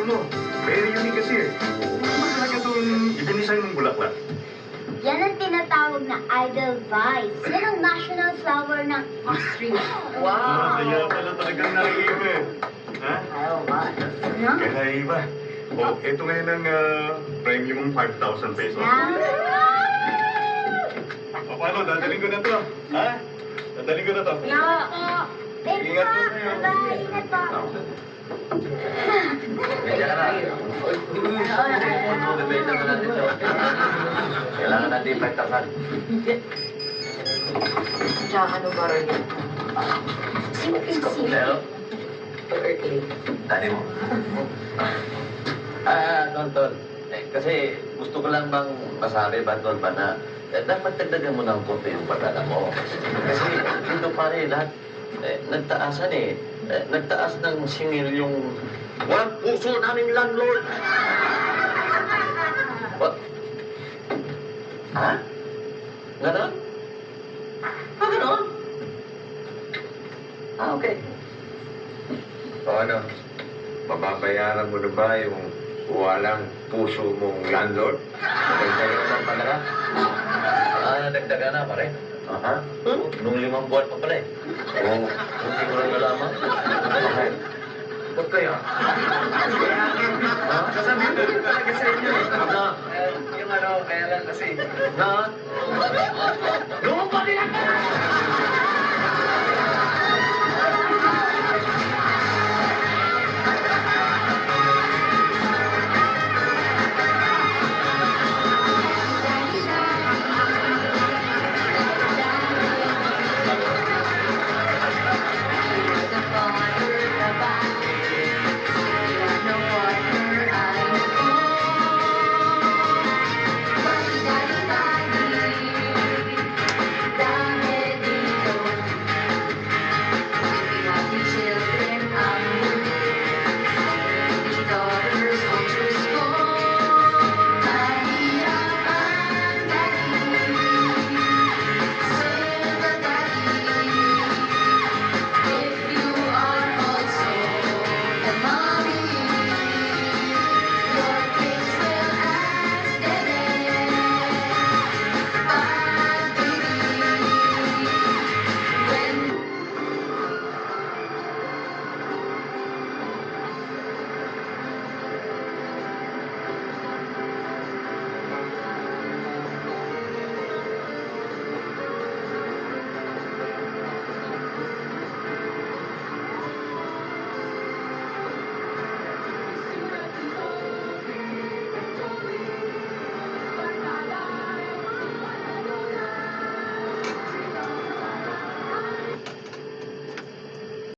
mo. Very unique kasi eh. Ano ba talaga itong i-design mong bulaklak? Yan ang tinatawag na Edelweiss. Yan ang national flower ng Austria. Kaya pala talagang naiiba eh. Ha? Ano? Kaya iba. O, ito ngayon ang premium 5,000 pesos. O, paano? Dadaling ko na to. Ha? Dadaling ko na to. Thank you Ingat po. po kayo. Bye-bye. Ingat po. Bebenta na natin ito. Kailangan natin 5,000. Tsaka ano ba rin yun? Pero, Earthly. dali mo. Tol. Kasi gusto ko lang bang masabi ba, Tol, ba na dapat dagdagan mo ng konti yung pagdala mo. Kasi dito pa rin lahat, nagtaasan eh. Nagtaas ng singil yung walang puso naming landlord. What? Ha? Ganon? Ganon? Okay. O ano, mababayaran mo na ba yung walang puso mong landlord? Magdagdagan mo ng padala? Nagdaga na, pare. Aha. Nung 5 buwan pa pala eh. Oo. Hindi ko lang nalaman. Okay. Ba't kaya? Sasabihin ko rin talaga sa inyo eh. Na? Yung ano, kaya lang kasi. Na? Noong pa nila ka!